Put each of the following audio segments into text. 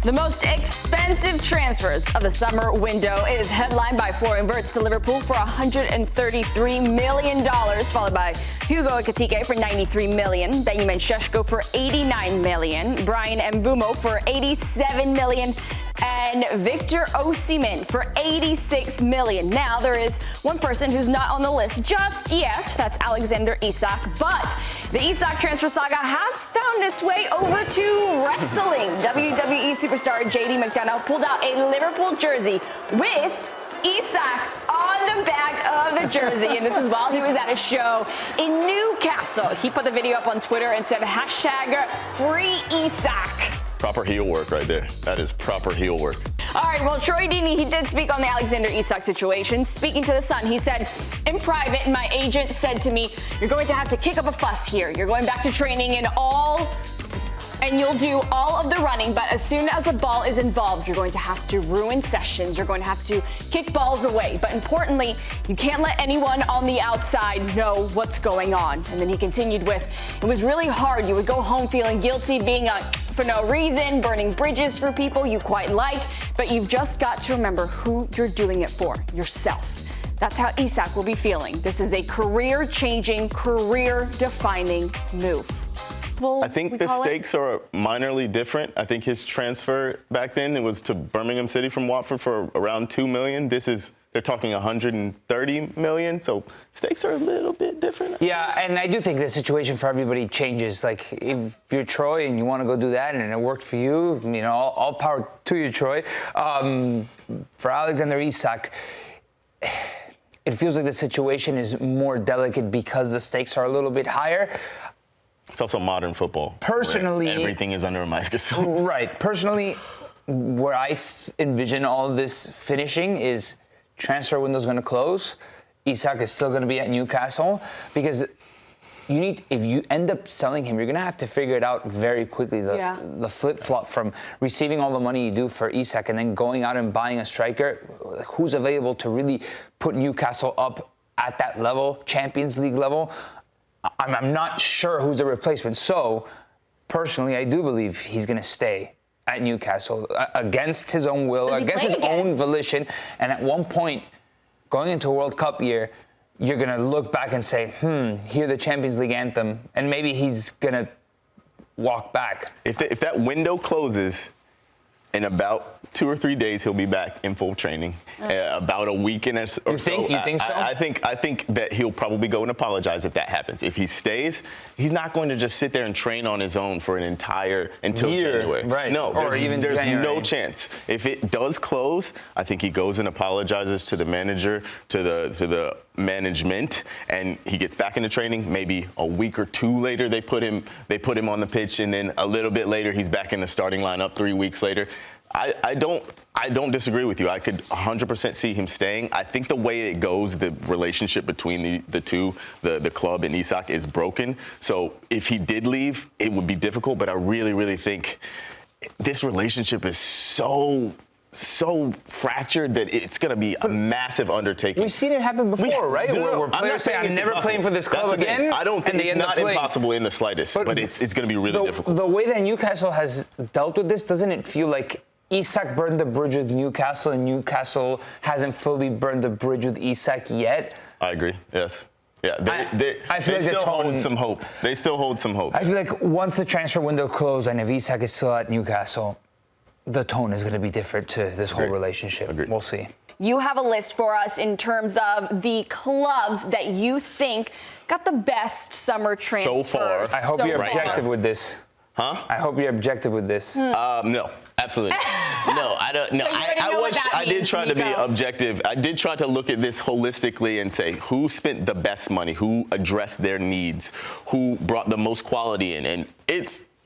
The most expensive transfers of the summer window is headlined by Wirtz to Liverpool for $133 million, followed by Ekitike for $93 million, Benjamin Šeško for $89 million, Bruyne and Mbeumo for $87 million, and Viktor for $86 million. Now, there is one person who's not on the list just yet. That's Alexander Isak. But the Isak transfer saga has found its way over to wrestling. WWE superstar McDonagh pulled out a Liverpool jersey with Isak on the back of the jersey, and this is while he was at a show in Newcastle. He put the video up on Twitter and said, #FreeIsak. Proper heel work right there. That is proper heel work. All right, well, Troy Deeney, he did speak on the Alexander Isak situation. Speaking to The Sun, he said, in private, my agent said to me, you're going to have to kick up a fuss here. You're going back to training and you'll do all of the running, but as soon as a ball is involved, you're going to have to ruin sessions. You're going to have to kick balls away. But importantly, you can't let anyone on the outside know what's going on. And then he continued with, it was really hard. You would go home feeling guilty, being for no reason, burning bridges for people you quite like, but you've just got to remember who you're doing it for, yourself. That's how Isak will be feeling. This is a career-changing, career-defining move. I think the stakes are minorly different. I think his transfer back then, it was to Birmingham City from Watford for around $2 million. They're talking $130 million, so stakes are a little bit different. Yeah, and I do think the situation for everybody changes. Like, if you're Troy and you want to go do that and it worked for you, all power to you, Troy. For Alexander Isak, it feels like the situation is more delicate because the stakes are a little bit higher. It's also modern football. Personally, everything is under a microscope. Right. Personally, where I envision all of this finishing is transfer window's going to close. Isak is still going to be at Newcastle because if you end up selling him, you're going to have to figure it out very quickly. The flip-flop from receiving all the money you do for Isak and then going out and buying a striker who's available to really put Newcastle up at that level, Champions League level. I'm not sure who's the replacement. So, personally, I do believe he's going to stay at Newcastle against his own will, against his own volition. And at one point, going into a World Cup year, you're going to look back and say, hear the Champions League anthem, and maybe he's going to walk back. If that window closes in about 2 or 3 days, he'll be back in full training. About a weekend or so. You think so? I think that he'll probably go and apologize if that happens. If he stays, he's not going to just sit there and train on his own for an entire until January. Right. No, there's no chance. If it does close, I think he goes and apologizes to the manager, to the management, and he gets back into training. Maybe a week or two later, they put him on the pitch, and then a little bit later, he's back in the starting lineup 3 weeks later. I don't disagree with you. I could 100% see him staying. I think the way it goes, the relationship between the two, the club and Isak, is broken. So if he did leave, it would be difficult. But I really, really think this relationship is so fractured that it's going to be a massive undertaking. We've seen it happen before, right? Where players say, I'm never playing for this club again. I don't think it's not impossible in the slightest, but it's going to be really difficult. The way that Newcastle has dealt with this, doesn't it feel like Isak burned the bridge with Newcastle, and Newcastle hasn't fully burned the bridge with Isak yet? I agree, yes. Yeah, I feel they still hold some hope. They still hold some hope. I feel like once the transfer window closed and if Isak is still at Newcastle, the tone is going to be different to this whole relationship. Agreed. We'll see. You have a list for us in terms of the clubs that you think got the best summer transfers. So far. I hope you're objective with this. Huh? I hope you're objective with this. No, absolutely. No, I don't. No, So I did try to be objective. I did try to look at this holistically and say who spent the best money, who addressed their needs, who brought the most quality in, and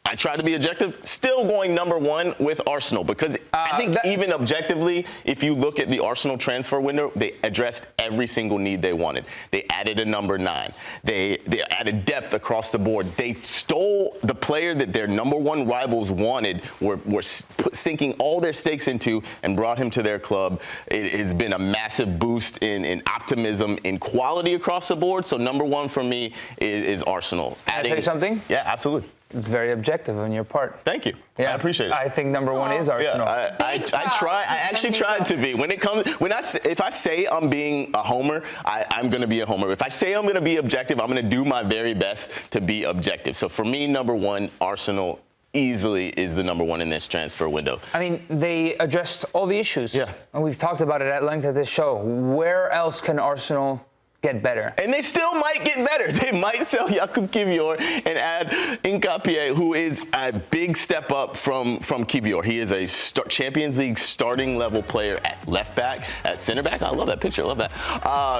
I try to be objective, still going number one with Arsenal, because I think even objectively, if you look at the Arsenal transfer window, they addressed every single need they wanted. They added a number 9. They added depth across the board. They stole the player that their number one rivals wanted, were sinking all their stakes into, and brought him to their club. It has been a massive boost in optimism, in quality across the board. So number one for me is Arsenal. Can I tell you something? Yeah, absolutely. very objective on your part. Thank you. Yeah, I appreciate it. I think number one is Arsenal. Yeah, I actually tried to be. If I say I'm being a homer, I'm going to be a homer. If I say I'm going to be objective, I'm going to do my very best to be objective. So for me, number one, Arsenal easily is the number one in this transfer window. I mean, they addressed all the issues. Yeah. And we've talked about it at length at this show. Where else can Arsenal get better? And they still might get better. They might sell Gyökeres and add Ekitike, who is a big step up from Kivior. He is a Champions League starting level player at left back, at center back. I love that picture. I love that.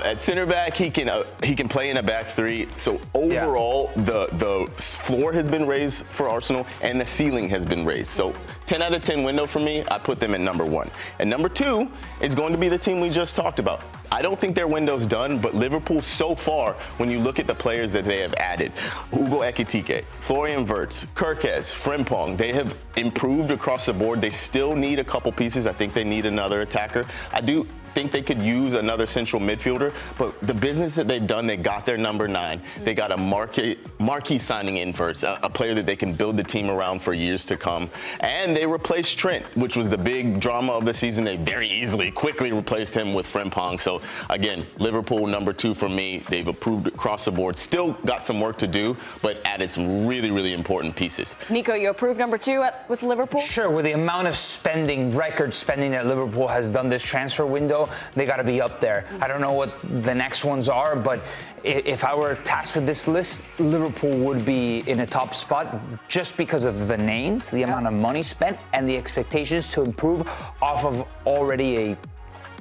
At center back, he can play in a back three. So overall, the floor has been raised for Arsenal and the ceiling has been raised. So 10 out of 10 window for me. I put them at number one. And number two is going to be the team we just talked about. I don't think their window's done, but Liverpool so far, when you look at the players that they have added, Ekitike, Florian Wirtz, Gyökeres, Frimpong, they have improved across the board. They still need a couple pieces. I think they need another attacker. I do think they could use another central midfielder, but the business that they've done, they got their number 9. They got a marquee signing in Wirtz, a player that they can build the team around for years to come. And they replaced Trent, which was the big drama of the season. They very quickly replaced him with Frimpong. So again, Liverpool number 2 for me. They've improved across the board. Still got some work to do, but added some really important pieces. Nico, you approve number 2 with Liverpool? Sure, with the amount of record spending that Liverpool has done this transfer window, they got to be up there. I don't know what the next ones are, but if I were tasked with this list, Liverpool would be in a top spot just because of the names, the amount of money spent, and the expectations to improve off of already a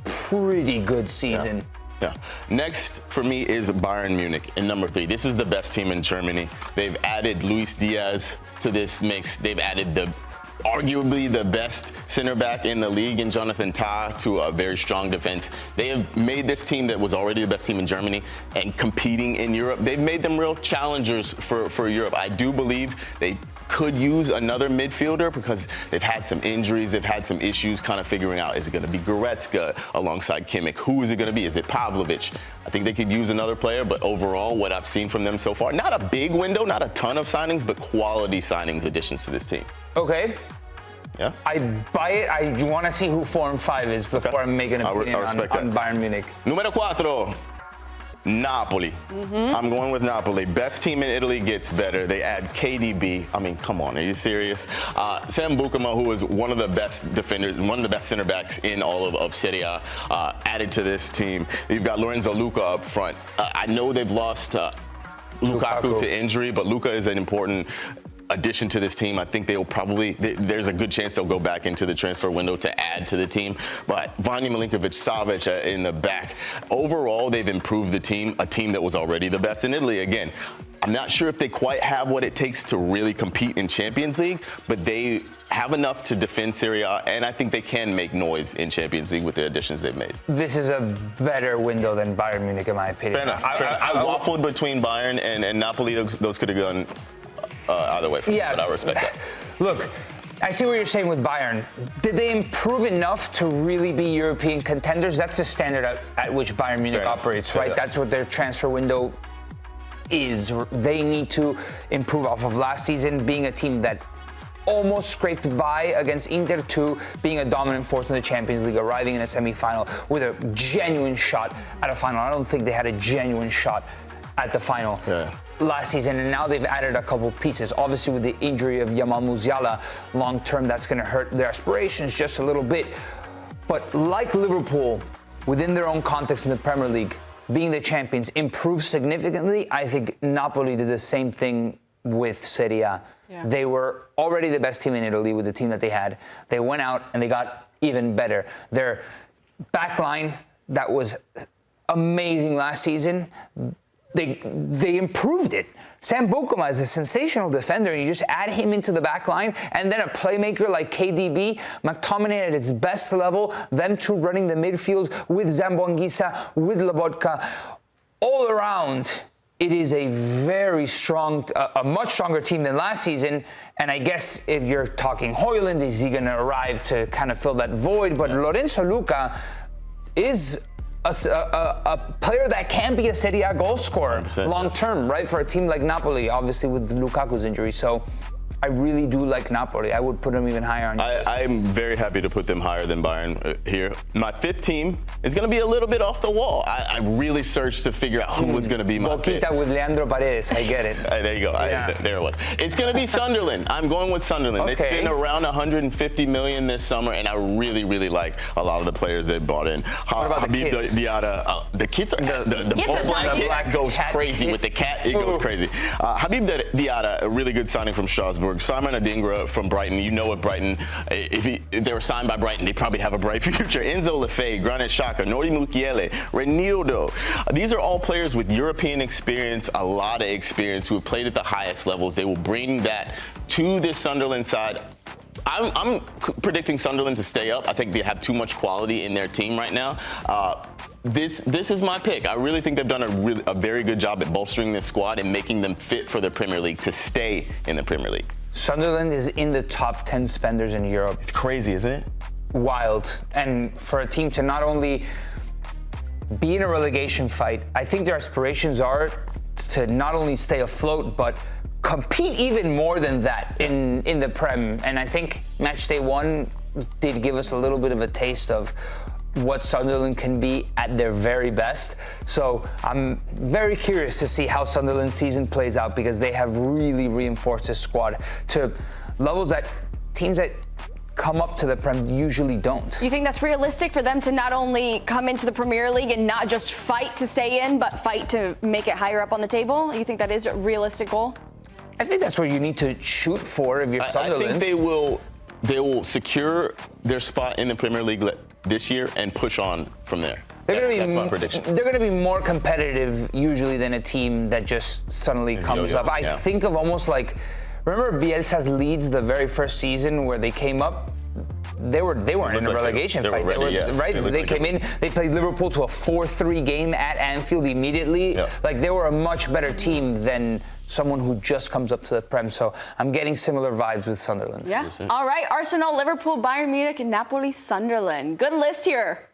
pretty good season. Yeah. Next for me is Bayern Munich in number 3. This is the best team in Germany. They've added Luis Diaz to this mix. They've added arguably the best center back in the league in Jonathan Tah to a very strong defense. They have made this team that was already the best team in Germany and competing in Europe. They've made them real challengers for Europe. I do believe they could use another midfielder because they've had some injuries, they've had some issues kind of figuring out, is it going to be Goretzka alongside Kimmich? Who is it going to be? Is it Pavlovic? I think they could use another player, but overall, what I've seen from them so far, not a big window, not a ton of signings, but quality signings, additions to this team. Okay. Yeah. I buy it. I want to see who Form 5 is before I make an opinion on Bayern Munich. Numero 4. Napoli. I'm going with Napoli. Best team in Italy gets better. They add KDB. I mean, come on, are you serious? Sam Buchema, who is one of the best defenders, one of the best center backs in all of Serie A, added to this team. You've got Lorenzo Luca up front. I know they've lost Lukaku to injury, but Luca is an important addition to this team. I think they'll probably, there's a good chance they'll go back into the transfer window to add to the team. But Vanja Milinkovic-Savic in the back. Overall, they've improved the team, a team that was already the best in Italy. Again, I'm not sure if they quite have what it takes to really compete in Champions League, but they have enough to defend Serie A, and I think they can make noise in Champions League with the additions they've made. This is a better window than Bayern Munich, in my opinion. Fair enough. I waffled between Bayern and Napoli. Those could have gone either way for me, but I respect that. Look, I see what you're saying with Bayern. Did they improve enough to really be European contenders? That's the standard at which Bayern Munich operates, right? That's what their transfer window is. They need to improve off of last season, being a team that almost scraped by against Inter, to being a dominant force in the Champions League, arriving in a semi-final with a genuine shot at a final. I don't think they had a genuine shot at the final last season, and now they've added a couple pieces. Obviously, with the injury of Jamal Musiala, long term, that's going to hurt their aspirations just a little bit. But like Liverpool, within their own context in the Premier League, being the champions, improved significantly. I think Napoli did the same thing with Serie A. Yeah. They were already the best team in Italy with the team that they had. They went out and they got even better. Their back line, that was amazing last season, they improved it. Sam Buchema is a sensational defender, and you just add him into the back line, and then a playmaker like KDB, McTominay at its best level, them two running the midfield with Zambo-Anguissa, with Lobotka. All around, it is a very strong, a much stronger team than last season. And I guess if you're talking Højlund, is he going to arrive to kind of fill that void? But Lorenzo Luca is a player that can be a Serie A goal scorer 100%. long term, right? For a team like Napoli, obviously with Lukaku's injury. So I really do like Napoli. I would put them even higher on your list. I'm very happy to put them higher than Bayern here. My fifth team is going to be a little bit off the wall. I really searched to figure out who was going to be my fifth. Boquita with Leandro Paredes. I get it. There you go. Yeah. There it was. It's going to be Sunderland. I'm going with Sunderland. Okay. They spent around 150 million this summer, and I really, really like a lot of the players they brought in. What about the kids? The kids are the kids are black kid black goes cat. crazy with the cat. It goes crazy. Habib Diarra, a really good signing from Strasbourg. Simon Adingra from Brighton. You know what Brighton, if they were signed by Brighton, they probably have a bright future. Enzo Lefebvre, Granit Xhaka, Nori Mukiele, Renildo. These are all players with European experience, a lot of experience, who have played at the highest levels. They will bring that to this Sunderland side. I'm predicting Sunderland to stay up. I think they have too much quality in their team right now. This is my pick. I really think they've done a very good job at bolstering this squad and making them fit for the Premier League to stay in the Premier League. Sunderland is in the top 10 spenders in Europe. It's crazy, isn't it? Wild. And for a team to not only be in a relegation fight, I think their aspirations are to not only stay afloat, but compete even more than that in the Prem. And I think match day one did give us a little bit of a taste of what Sunderland can be at their very best. So I'm very curious to see how Sunderland's season plays out, because they have really reinforced this squad to levels that teams that come up to the Prem usually don't. You think that's realistic for them to not only come into the Premier League and not just fight to stay in, but fight to make it higher up on the table? You think that is a realistic goal? I think that's where you need to shoot for if you're Sunderland. I think they will secure their spot in the Premier League this year and push on from there. That's my prediction. They're going to be more competitive usually than a team that just suddenly comes up. I think of almost like, remember Bielsa's Leeds the very first season where they came up? They weren't in a relegation fight. They came in, they played Liverpool to a 4-3 game at Anfield immediately. Yeah. Like, they were a much better team than someone who just comes up to the Prem. So I'm getting similar vibes with Sunderland. Yeah. All right. Arsenal, Liverpool, Bayern Munich, and Napoli, Sunderland. Good list here.